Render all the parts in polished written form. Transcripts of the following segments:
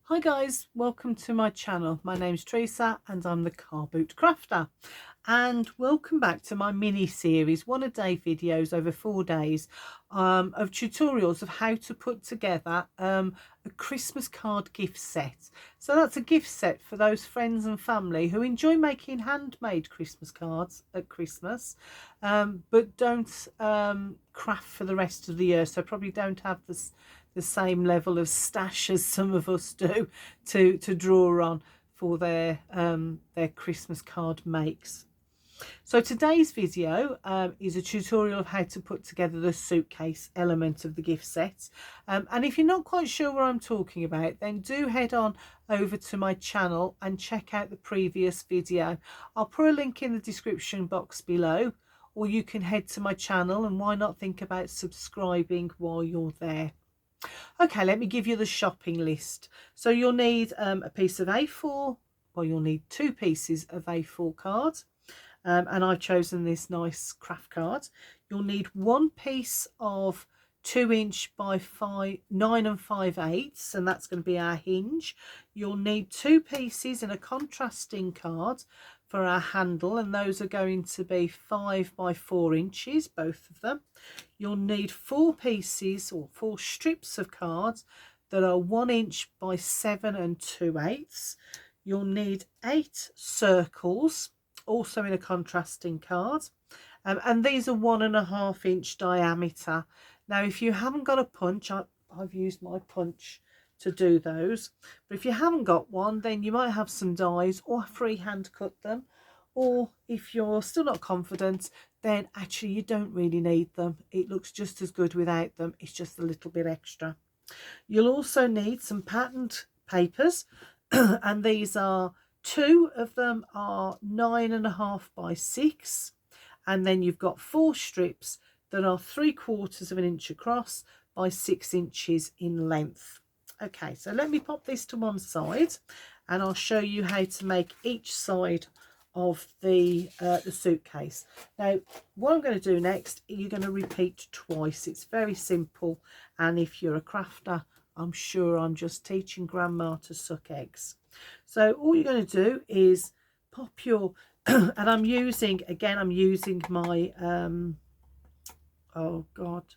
Hi guys, welcome to my channel. My name's Teresa and I'm the car boot crafter, and welcome back to my mini series, one a day videos over 4 days of tutorials of how to put together a Christmas card gift set. So that's a gift set for those friends and family who enjoy making handmade Christmas cards at Christmas, but don't craft for the rest of the year, so probably don't have the same level of stash as some of us do to draw on for their Christmas card makes. So today's video is a tutorial of how to put together the suitcase element of the gift set. And if you're not quite sure what I'm talking about, then do head on over to my channel and check out the previous video. I'll put a link in the description box below, or you can head to my channel, and why not think about subscribing while you're there. Okay, let me give you the shopping list. So you'll need a piece of A4, well, you'll need 2 pieces of A4 card, and I've chosen this nice craft card. You'll need 1 piece of 2" by 9 5/8, and that's going to be our hinge. You'll need 2 pieces in a contrasting card for our handle, and those are going to be 5 by 4 inches, both of them. You'll need 4 pieces or 4 strips of cards that are 1" by 7 2/8. You'll need 8 circles, also in a contrasting card, and these are 1.5" diameter. Now if you haven't got a punch, I've used my punch to do those, but if you haven't got one, then you might have some dies or freehand cut them, or if you're still not confident, then actually you don't really need them. It looks just as good without them, it's just a little bit extra. You'll also need some patterned papers and these are 2 of them are 9.5 by 6, and then you've got 4 strips that are 3/4 inch across by 6 inches in length. Okay, so let me pop this to one side and I'll show you how to make each side of the suitcase. Now what I'm going to do next, you're going to repeat twice. It's very simple, and if you're a crafter, I'm sure I'm just teaching grandma to suck eggs. So all you're going to do is pop your and I'm using my oh god,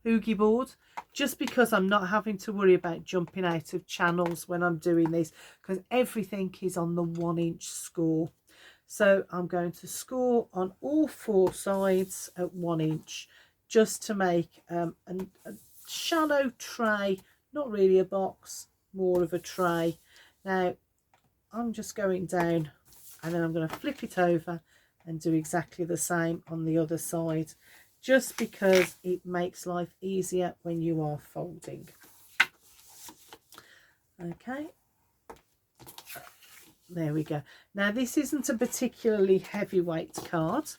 oogie board, just because I'm not having to worry about jumping out of channels when I'm doing this, because everything is on the 1" score. So I'm going to score on all 4 sides at 1", just to make a shallow tray, not really a box, more of a tray. Now I'm just going down and then I'm going to flip it over and do exactly the same on the other side, just because it makes life easier when you are folding. Okay, there we go. Now this isn't a particularly heavyweight card.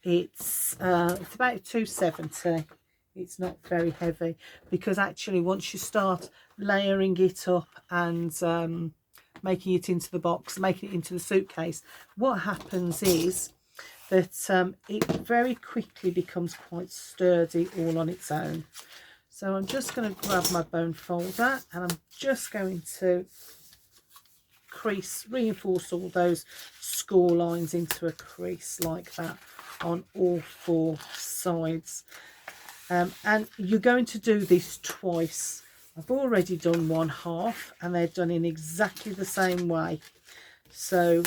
It's about 270. It's not very heavy, because actually once you start layering it up and making it into the box, making it into the suitcase, what happens is that it very quickly becomes quite sturdy all on its own. So I'm just going to grab my bone folder and I'm just going to reinforce all those score lines into a crease like that on all 4 sides. And you're going to do this twice. I've already done 1/2 and they're done in exactly the same way. So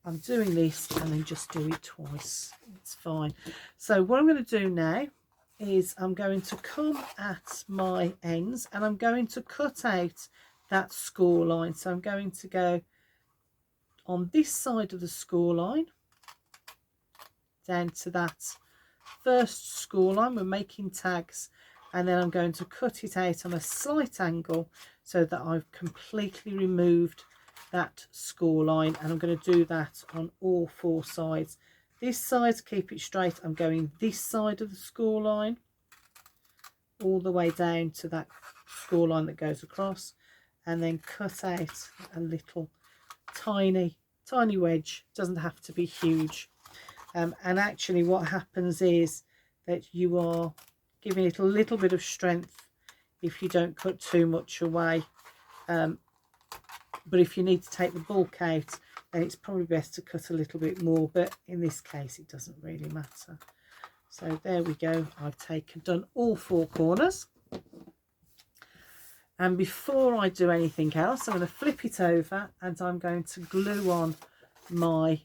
I'm doing this and then just do it twice. It's fine. So what I'm going to do now is I'm going to come at my ends and I'm going to cut out that score line. So I'm going to go on this side of the score line down to that first score line. We're making tags, and then I'm going to cut it out on a slight angle so that I've completely removed that score line, and I'm going to do that on all 4 sides. This side, to keep it straight, I'm going this side of the score line all the way down to that score line that goes across, and then cut out a little tiny wedge. Doesn't have to be huge. And actually what happens is that you are giving it a little bit of strength if you don't cut too much away But if you need to take the bulk out, then it's probably best to cut a little bit more, but in this case it doesn't really matter. So there we go, I've done all 4 corners. And before I do anything else, I'm going to flip it over and I'm going to glue on my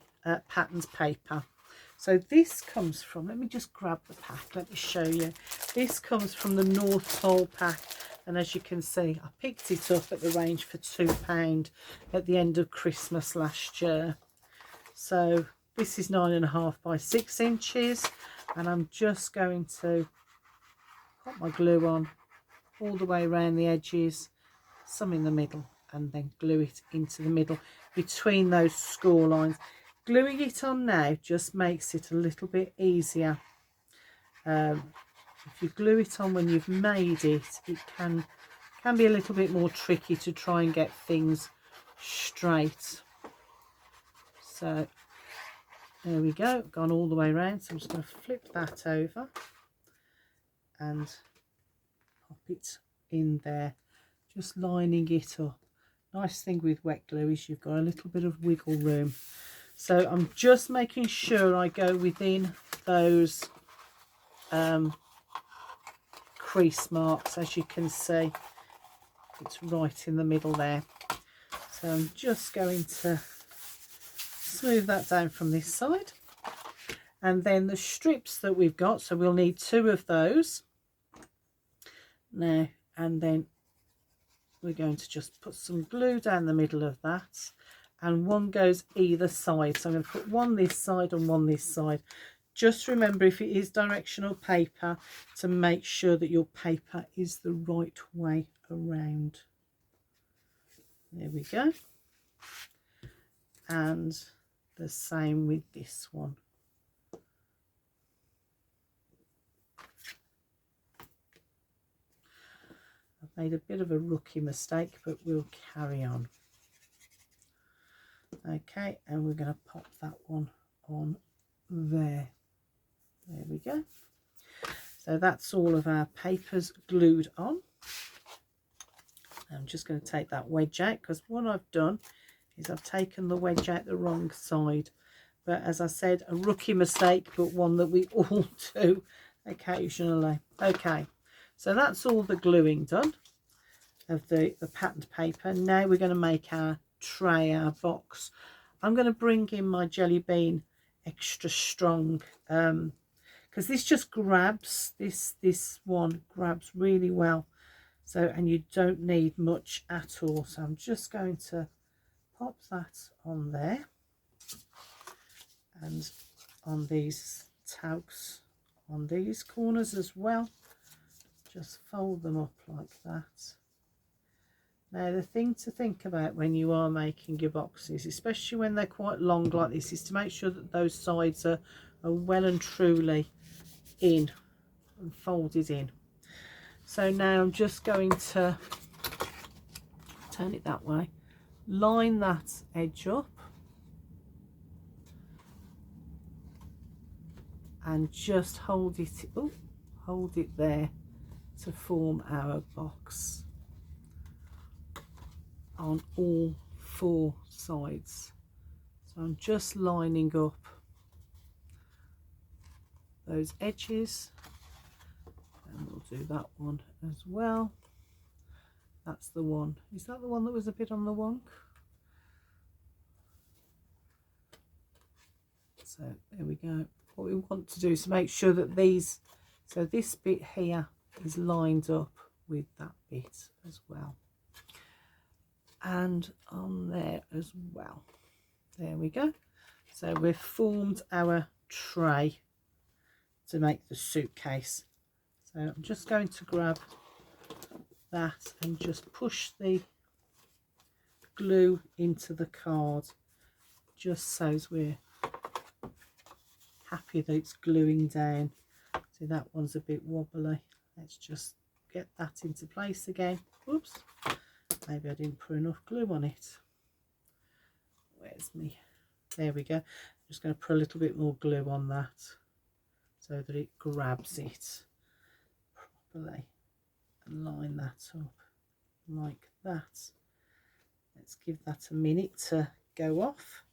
patterned paper. So this comes from, let me just grab the pack, let me show you. This comes from the North Pole pack, and as you can see, I picked it up at the range for £2 at the end of Christmas last year. So this is 9.5 by 6 inches, and I'm just going to put my glue on all the way around the edges, some in the middle, and then glue it into the middle between those score lines. Gluing it on now just makes it a little bit easier. If you glue it on when you've made it, it can be a little bit more tricky to try and get things straight. So there we go, gone all the way around. So I'm just going to flip that over and pop it in there, just lining it up. Nice thing with wet glue is you've got a little bit of wiggle room. So I'm just making sure I go within those crease marks. As you can see, it's right in the middle there. So I'm just going to smooth that down from this side. And then the strips that we've got, so we'll need 2 of those now, and then we're going to just put some glue down the middle of that, and 1 goes either side. So I'm going to put 1 this side and 1 this side. Just remember, if it is directional paper, to make sure that your paper is the right way around. There we go. And the same with this one. I've made a bit of a rookie mistake, but we'll carry on. Okay, and we're going to pop that one on there. There we go. So that's all of our papers glued on. I'm just going to take that wedge out, because what I've done is I've taken the wedge out the wrong side. But as I said, a rookie mistake, but one that we all do occasionally. Okay, so that's all the gluing done of the patterned paper. Now we're going to make our tray, our box. I'm going to bring in my Jelly Bean Extra Strong, because this just grabs, this one grabs really well. So, and you don't need much at all. So I'm just going to pop that on there, and on these tags on these corners as well. Just fold them up like that. Now the thing to think about when you are making your boxes, especially when they're quite long like this, is to make sure that those sides are well and truly in and folded in. So now I'm just going to turn it that way, line that edge up, and just hold it there to form our box on all 4 sides. So I'm just lining up those edges, and we'll do that one as well. That's the one. Is that the one that was a bit on the wonk? So there we go. What we want to do is make sure that these, so this bit here is lined up with that bit as well, and on there as well. There we go. So we've formed our tray to make the suitcase. So I'm just going to grab that and just push the glue into the card, just so as we're happy that it's gluing down. See, that one's a bit wobbly. Let's just get that into place again. Whoops, maybe I didn't put enough glue on it. Where's me? There we go. I'm just going to put a little bit more glue on that so that it grabs it properly, and line that up like that. let's give that a minute to go off.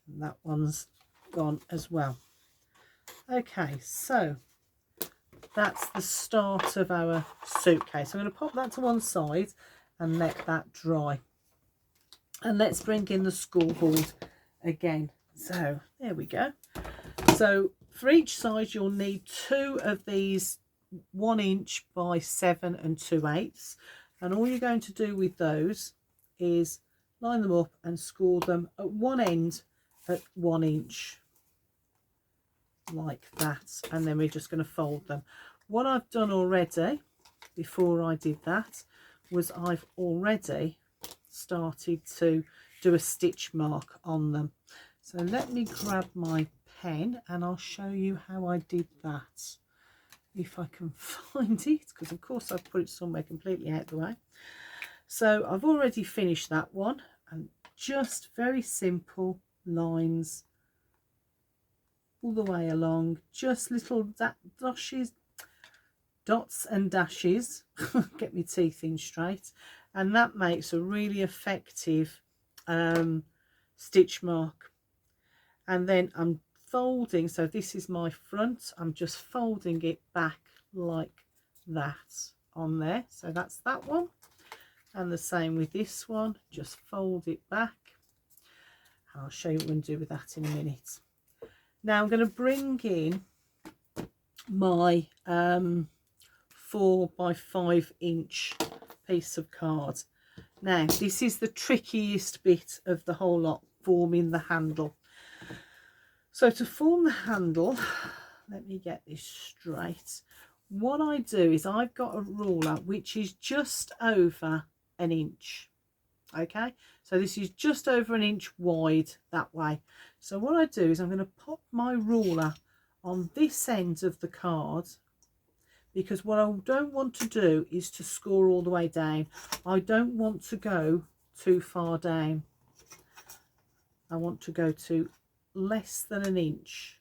And that one's gone as well. Okay, so that's the start of our suitcase. I'm going to pop that to one side and let that dry. And let's bring in the scoreboard again. So there we go. So for each side you'll need 2 of these 1 inch by 7 2/8, and all you're going to do with those is line them up and score them at one end at 1 inch like that, and then we're just going to fold them. What I've done already before I did that was I've already started to do a stitch mark on them. So let me grab my pen and I'll show you how I did that, if I can find it, because of course I've put it somewhere completely out the way. So I've already finished that one, and just very simple lines all the way along, just little dashes, dots and dashes. Get my teeth in straight, and that makes a really effective stitch mark. And then I'm folding, so this is my front, I'm just folding it back like that on there. So that's that one, and the same with this one, just fold it back. I'll show you what I'm going to do with that in a minute. Now I'm going to bring in my 4 by 5 inch piece of card. Now this is the trickiest bit of the whole lot, forming the handle. So to form the handle, let me get this straight. What I do is I've got a ruler which is just over 1 inch. Okay, so this is just over 1 inch wide that way. So what I do is I'm going to pop my ruler on this end of the card, because what I don't want to do is to score all the way down. I don't want to go too far down. I want to go to less than 1 inch.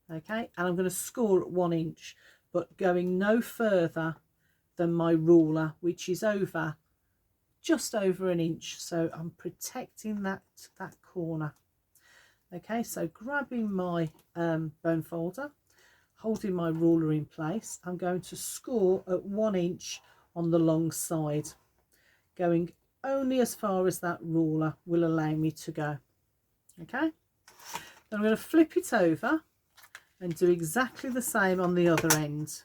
Okay, and I'm going to score at 1 inch, but going no further than my ruler, which is over, just over 1 inch. So I'm protecting that corner. Okay, so grabbing my bone folder, holding my ruler in place, I'm going to score at 1 inch on the long side, going only as far as that ruler will allow me to go. Okay, then I'm going to flip it over and do exactly the same on the other end.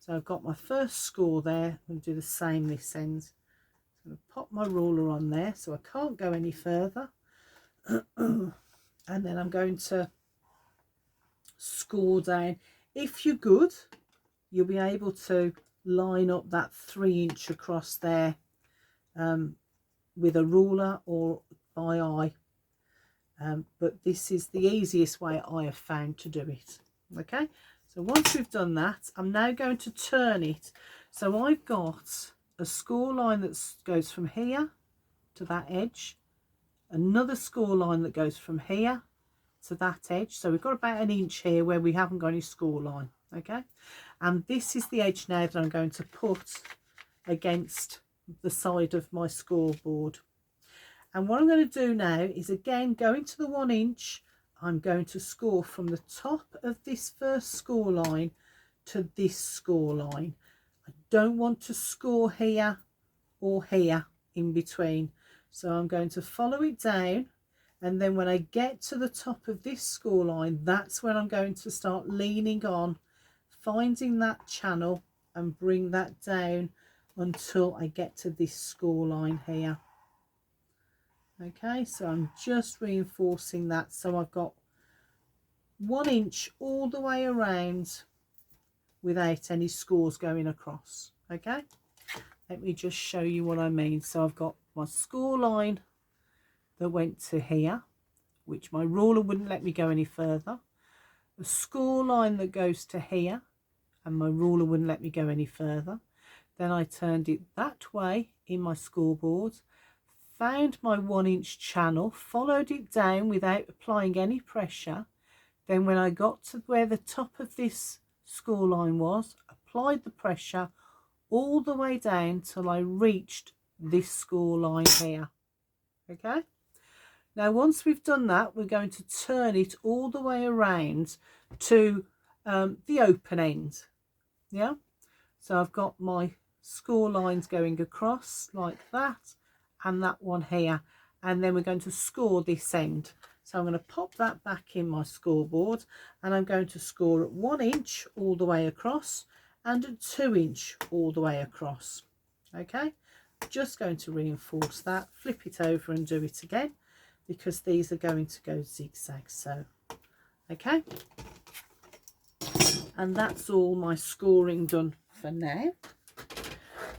So I've got my first score there. I'm going to do the same this end. I'm going to pop my ruler on there so I can't go any further. And then I'm going to score down. If you're good, you'll be able to line up that 3 inch across there with a ruler or by eye. But this is the easiest way I have found to do it. Okay, so once we've done that, I'm now going to turn it. So I've got a score line that goes from here to that edge, another score line that goes from here to that edge. So we've got about 1 inch here where we haven't got any score line. Okay, and this is the edge now that I'm going to put against the side of my scoreboard. And what I'm going to do now is, again, going to the 1 inch, I'm going to score from the top of this first score line to this score line. I don't want to score here or here in between. So I'm going to follow it down, and then when I get to the top of this score line, that's when I'm going to start leaning on, finding that channel and bring that down until I get to this score line here. Okay, so I'm just reinforcing that, so I've got 1 inch all the way around without any scores going across. Okay, let me just show you what I mean. So I've got my score line that went to here, which my ruler wouldn't let me go any further, a score line that goes to here, and my ruler wouldn't let me go any further. Then I turned it that way in my scoreboard, found my 1 inch channel, followed it down without applying any pressure. Then when I got to where the top of this score line was, applied the pressure all the way down till I reached this score line here. Okay, now once we've done that, we're going to turn it all the way around to the open end. Yeah, so I've got my score lines going across like that, and that one here, and then we're going to score this end. So I'm going to pop that back in my scoreboard, and I'm going to score at 1 inch all the way across and at 2 inch all the way across. Okay, just going to reinforce that, flip it over and do it again, because these are going to go zigzag. So okay, and that's all my scoring done for now.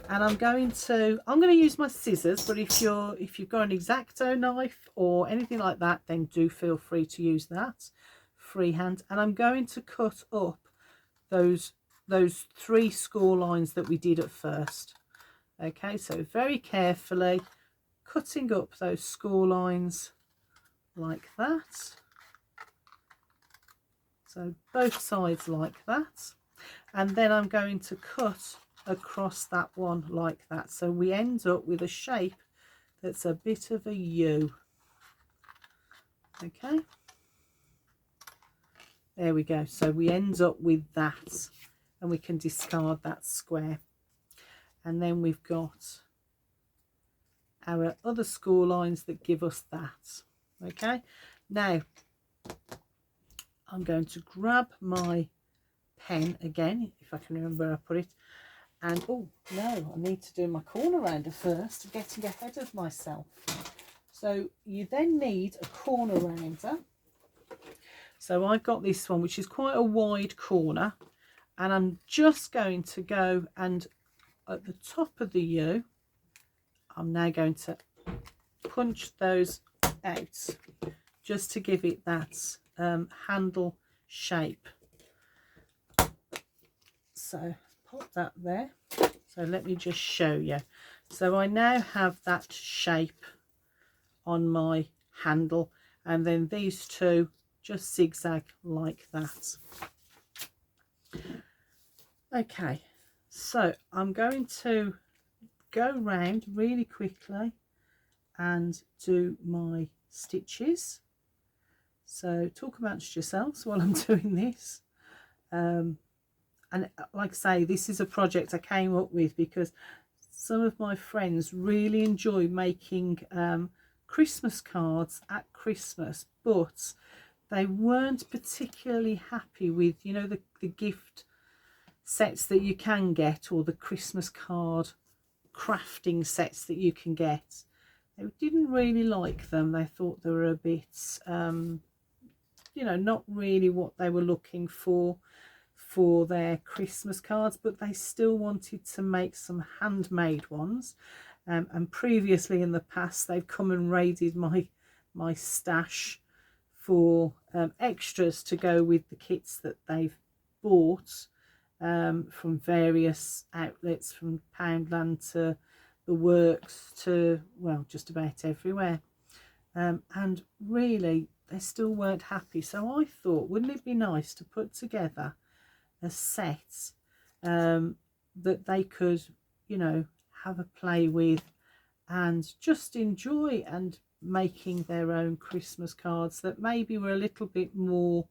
And I'm going to use my scissors, but if you've got an X-Acto knife or anything like that, then do feel free to use that freehand. And I'm going to cut up those 3 score lines that we did at first. Okay, so very carefully cutting up those score lines like that, so both sides like that, and then I'm going to cut across that one like that, so we end up with a shape that's a bit of a U. Okay, there we go, so we end up with that, and we can discard that square. And then we've got our other score lines that give us that. Okay, now I'm going to grab my pen again, if I can remember where I put it, and oh no, I need to do my corner rounder first, getting ahead of myself. So you then need a corner rounder. So I've got this one, which is quite a wide corner, and I'm just going to go, and at the top of the U, I'm now going to punch those out just to give it that handle shape. So pop that there. So let me just show you. So I now have that shape on my handle, and then these two just zigzag like that. Okay, so I'm going to go round really quickly and do my stitches. So talk amongst yourselves while I'm doing this. And like I say, this is a project I came up with because some of my friends really enjoy making Christmas cards at Christmas, but they weren't particularly happy with, you know, the gift sets that you can get, or the Christmas card crafting sets that you can get. They didn't really like them. They thought they were a bit you know, not really what they were looking for their Christmas cards, but they still wanted to make some handmade ones. And previously in the past, they've come and raided my stash for extras to go with the kits that they've bought from various outlets, from Poundland to the Works to, well, just about everywhere. And really, they still weren't happy. So I thought, wouldn't it be nice to put together a set that they could, you know, have a play with and just enjoy, and making their own Christmas cards that maybe were a little bit more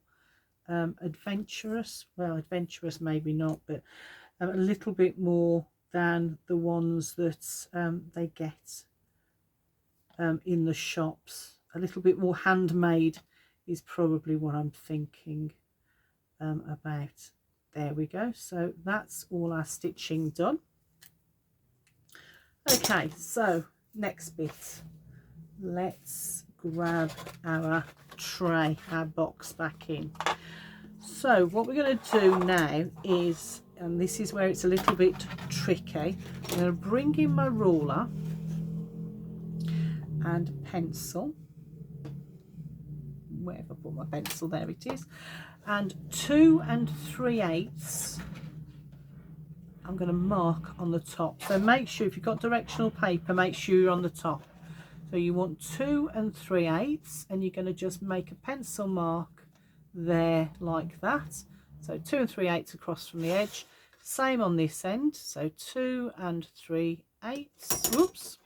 adventurous. Well, adventurous maybe not, but a little bit more than the ones that they get in the shops. A little bit more handmade is probably what I'm thinking about. There we go. So that's all our stitching done. Okay, so next bit, let's grab our tray, our box back in. So what we're going to do now is, and this is where it's a little bit tricky, I'm going to bring in my ruler and pencil. Where have I put my pencil? There it is. And 2 3/8 I'm going to mark on the top. So make sure, if you've got directional paper, make sure you're on the top. So you want 2 3/8, and you're going to just make a pencil mark there like that. So 2 3/8 across from the edge. Same on this end. So 2 3/8. Whoops.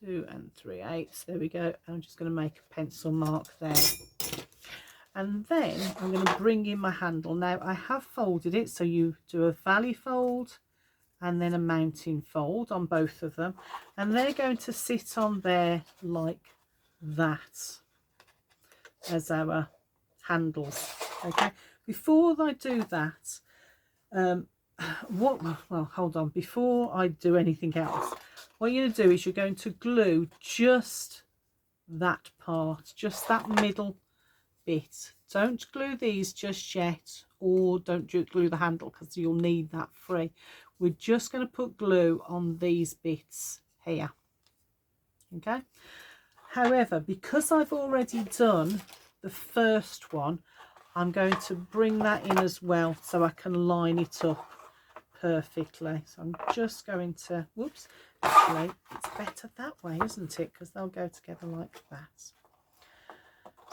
2 3/8. There we go. I'm just going to make a pencil mark there. And then I'm going to bring in my handle. Now I have folded it, so you do a valley fold and then a mountain fold on both of them, and they're going to sit on there like that as our handles. Okay, before I do that, well, hold on, before I do anything else, what you're going to do is you're going to glue just that part, just that middle bit. Don't glue these just yet, or don't glue the handle, because you'll need that free. We're just going to put glue on these bits here. Okay, however, because I've already done the first one, I'm going to bring that in as well so I can line it up perfectly. So I'm just going to, whoops, actually it's better that way, isn't it, because they'll go together like that.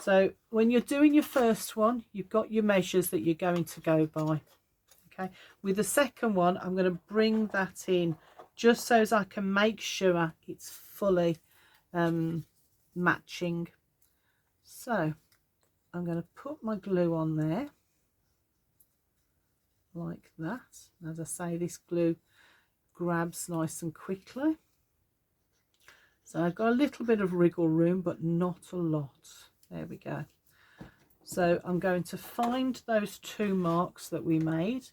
So when you're doing your first one, you've got your measures that you're going to go by. Okay, with the second one, I'm going to bring that in just so as I can make sure it's fully matching. So I'm going to put my glue on there like that. As I say, this glue grabs nice and quickly. So I've got a little bit of wriggle room, but not a lot. There we go. So I'm going to find those 2 marks that we made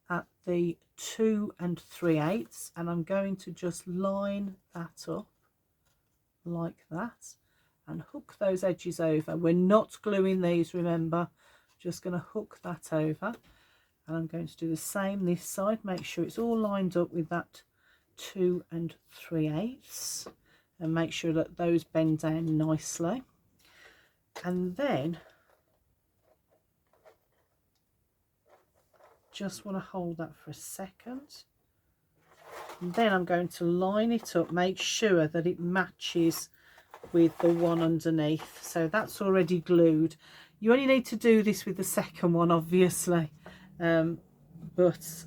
at the 2 3/8, and I'm going to just line that up like that and hook those edges over. We're not gluing these, remember, just going to hook that over, and I'm going to do the same this side. Make sure it's all lined up with that 2 3/8, and make sure that those bend down nicely. And then just want to hold that for a second, and then I'm going to line it up, make sure that it matches with the one underneath. So that's already glued. You only need to do this with the second one, obviously, but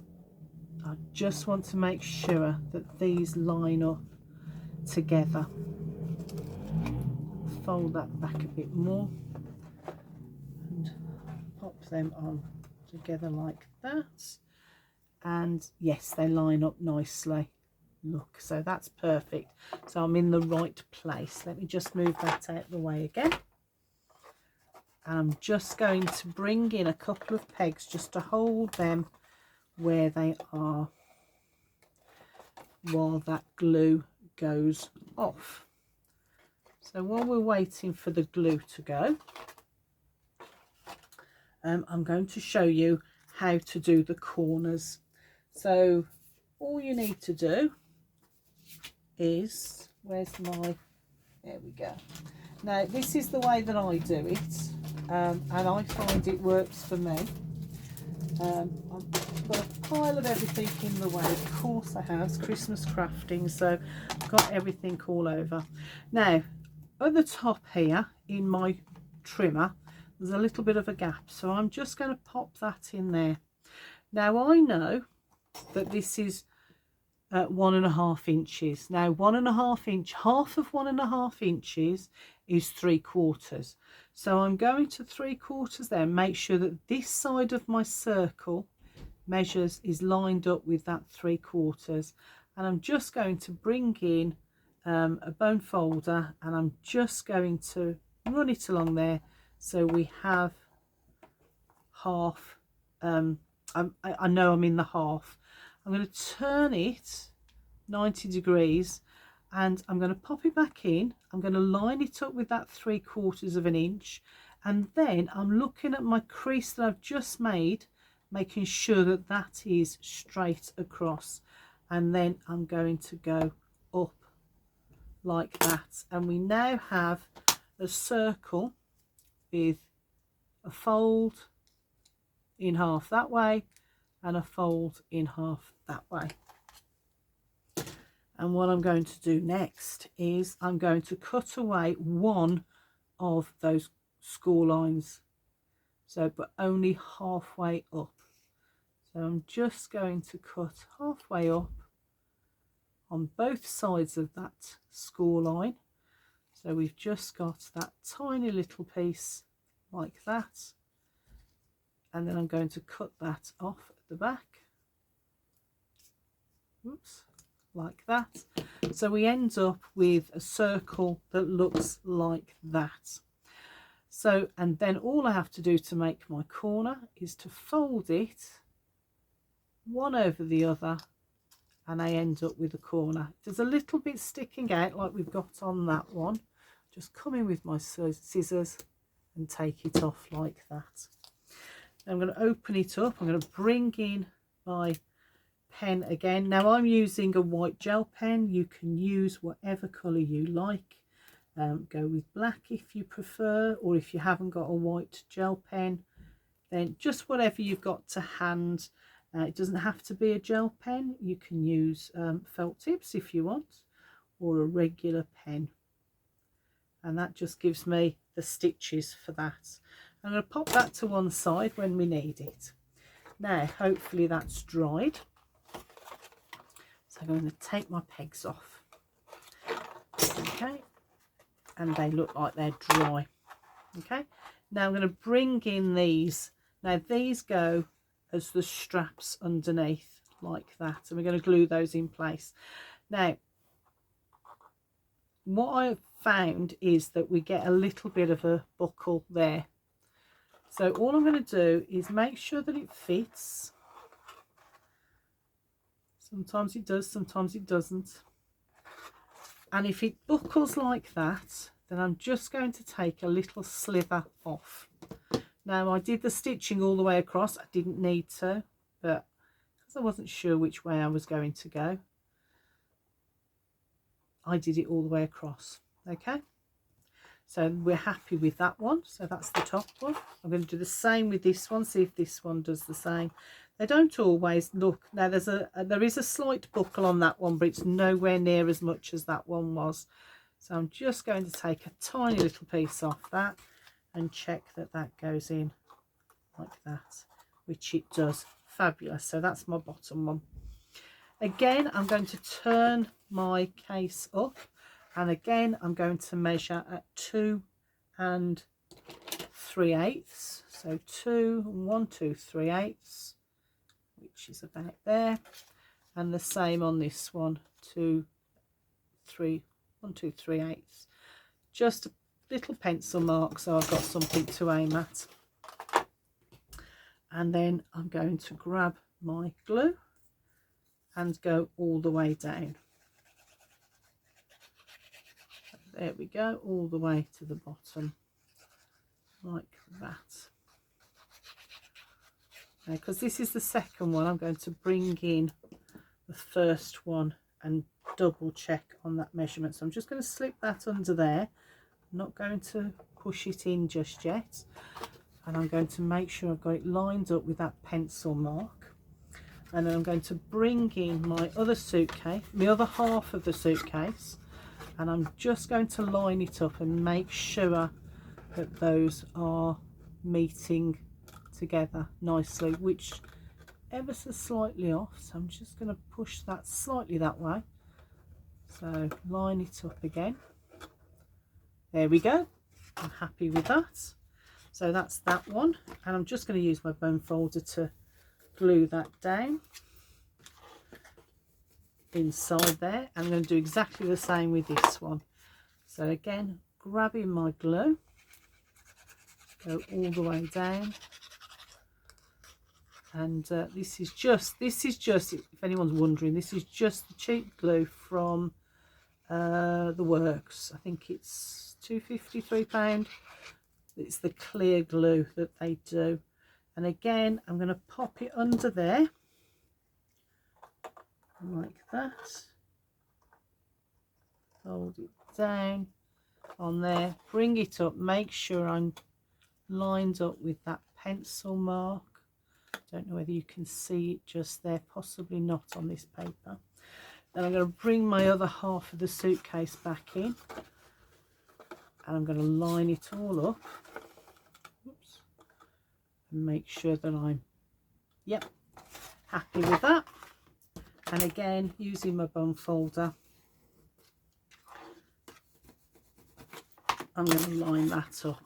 I just want to make sure that these line up together. Fold that back a bit more and pop them on together like that, and yes, they line up nicely. Look, so that's perfect. So I'm in the right place. Let me just move that out of the way again, and I'm just going to bring in a couple of pegs just to hold them where they are while that glue goes off. So while we're waiting for the glue to go, I'm going to show you how to do the corners. So all you need to do is, there we go. Now this is the way that I do it, and I find it works for me. I've got a pile of everything in the way, of course I have, it's Christmas crafting, so I've got everything all over. Now at the top here in my trimmer, there's a little bit of a gap, so I'm just going to pop that in there. Now I know that this is 1.5 inches. Now 1.5 inch, half of 1.5 inches is 3/4. So I'm going to 3/4 there, make sure that this side of my circle measures is lined up with that 3/4, and I'm just going to bring in a bone folder, and I'm just going to run it along there so we have half. I know I'm in the half. I'm going to turn it 90 degrees, and I'm going to pop it back in. I'm going to line it up with that 3/4 of an inch, and then I'm looking at my crease that I've just made, making sure that that is straight across, and then I'm going to go up like that, and we now have a circle with a fold in half that way and a fold in half that way. And what I'm going to do next is I'm going to cut away one of those score lines, so but only halfway up. So I'm just going to cut halfway up on both sides of that score line. So we've just got that tiny little piece like that, and then I'm going to cut that off at the back. Oops, like that. So we end up with a circle that looks like that. So, and then all I have to do to make my corner is to fold it one over the other, and I end up with a corner. There's a little bit sticking out like we've got on that one. Just come in with my scissors and take it off like that. Now I'm going to open it up. I'm going to bring in my pen again. Now I'm using a white gel pen. You can use whatever colour you like. Go with black if you prefer, or if you haven't got a white gel pen, then just whatever you've got to hand. It doesn't have to be a gel pen. You can use felt tips if you want, or a regular pen, and that just gives me the stitches for that. I'm going to pop that to one side when we need it. Now hopefully that's dried, so I'm going to take my pegs off. Okay, and they look like they're dry. Okay, now I'm going to bring in these. Now these go as the straps underneath like that, and we're going to glue those in place. Now what I found is that we get a little bit of a buckle there, so all I'm going to do is make sure that it fits. Sometimes it does, sometimes it doesn't. And if it buckles like that, then I'm just going to take a little sliver off. Now I did the stitching all the way across. I didn't need to, but because I wasn't sure which way I was going to go, I did it all the way across. Okay, so we're happy with that one. So that's the top one. I'm going to do the same with this one, see if this one does the same. They don't always look. Now there is a slight buckle on that one, but it's nowhere near as much as that one was. So I'm just going to take a tiny little piece off that and check that that goes in like that, which it does. Fabulous. So that's my bottom one. Again, I'm going to turn my case up, and again I'm going to measure at 2 3/8. So 2 1 2 3/8, which is about there, and the same on this one, 2 3 1 2 3/8. Just a little pencil mark so I've got something to aim at. And then I'm going to grab my glue and go all the way down. There we go, all the way to the bottom like that. Now, because this is the second one, I'm going to bring in the first one and double check on that measurement. So I'm just going to slip that under there. I'm not going to push it in just yet, and I'm going to make sure I've got it lined up with that pencil mark. And then I'm going to bring in my other suitcase, the other half of the suitcase, and I'm just going to line it up and make sure that those are meeting together nicely, which ever so slightly off. So I'm just going to push that slightly that way. So line it up again. There we go. I'm happy with that. So that's that one, and I'm just going to use my bone folder to glue that down inside there. I'm going to do exactly the same with this one. So again, grabbing my glue, go all the way down, and this is just, if anyone's wondering, this is just the cheap glue from the Works. I think it's £2.50, £3. It's the clear glue that they do. And again, I'm going to pop it under there like that, hold it down on there, bring it up, make sure I'm lined up with that pencil mark. Don't know whether you can see it just there, possibly not on this paper. Then I'm going to bring my other half of the suitcase back in, and I'm going to line it all up. Oops. And make sure that I'm happy with that. And again, using my bone folder, I'm going to line that up.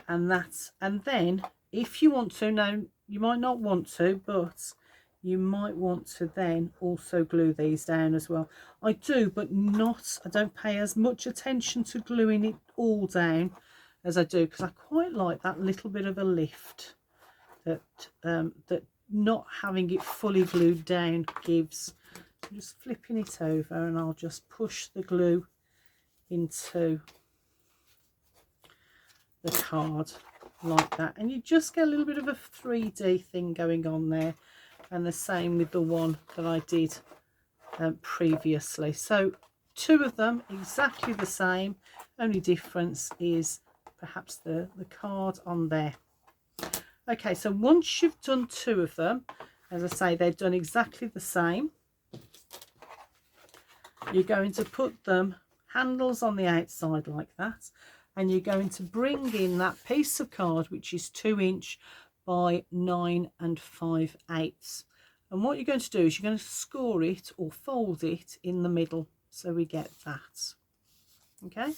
And then if you want to, now you might not want to, but you might want to then also glue these down as well. I do, but I don't pay as much attention to gluing it all down as I do, because I quite like that little bit of a lift that that not having it fully glued down gives. I'm just flipping it over, and I'll just push the glue into the card like that, and you just get a little bit of a 3D thing going on there. And the same with the one that I did previously. So 2 of them exactly the same, only difference is perhaps the card on there. Okay, so once you've done 2 of them, as I say, they've done exactly the same, you're going to put them handles on the outside like that, and you're going to bring in that piece of card, which is 2 inch by 9 5/8. And what you're going to do is you're going to score it or fold it in the middle, so we get that. Okay,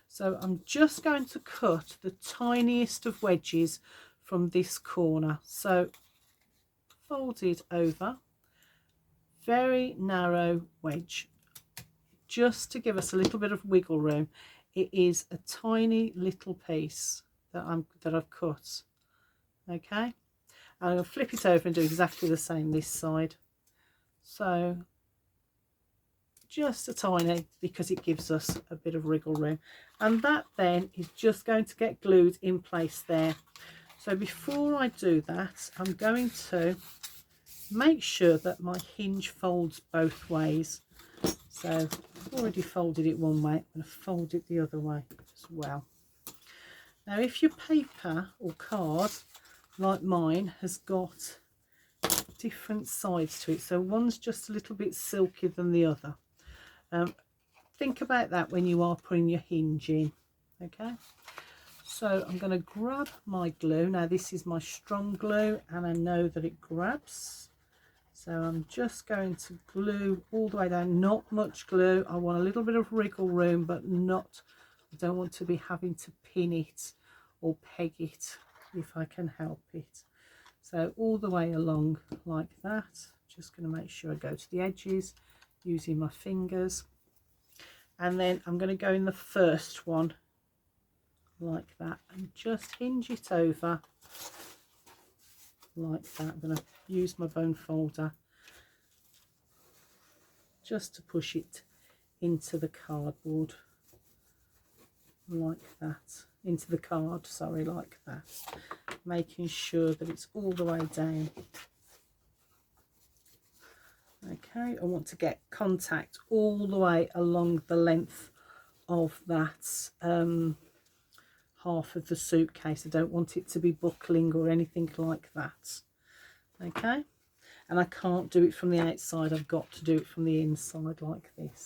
so I'm just going to cut the tiniest of wedges from this corner, so fold it over, very narrow wedge, just to give us a little bit of wiggle room. It is a tiny little piece that I've cut. Okay, I'm going to flip it over and do exactly the same this side. So just a tiny, because it gives us a bit of wriggle room, and that then is just going to get glued in place there. So before I do that, I'm going to make sure that my hinge folds both ways. So I've already folded it one way, I'm going to fold it the other way as well. Now if your paper or card like mine has got different sides to it, so one's just a little bit silkier than the other, think about that when you are putting your hinge in. Okay, so I'm going to grab my glue. Now this is my strong glue, and I know that it grabs, so I'm just going to glue all the way down. Not much glue, I want a little bit of wriggle room, but not, I don't want to be having to pin it or peg it if I can help it. So all the way along like that. Just going to make sure I go to the edges using my fingers, and then I'm going to go in the first one like that and just hinge it over like that. I'm going to use my bone folder just to push it into the cardboard like that, into the card, sorry, like that, making sure that it's all the way down. Okay, I want to get contact all the way along the length of that half of the suitcase. I don't want it to be buckling or anything like that. Okay, and I can't do it from the outside, I've got to do it from the inside like this.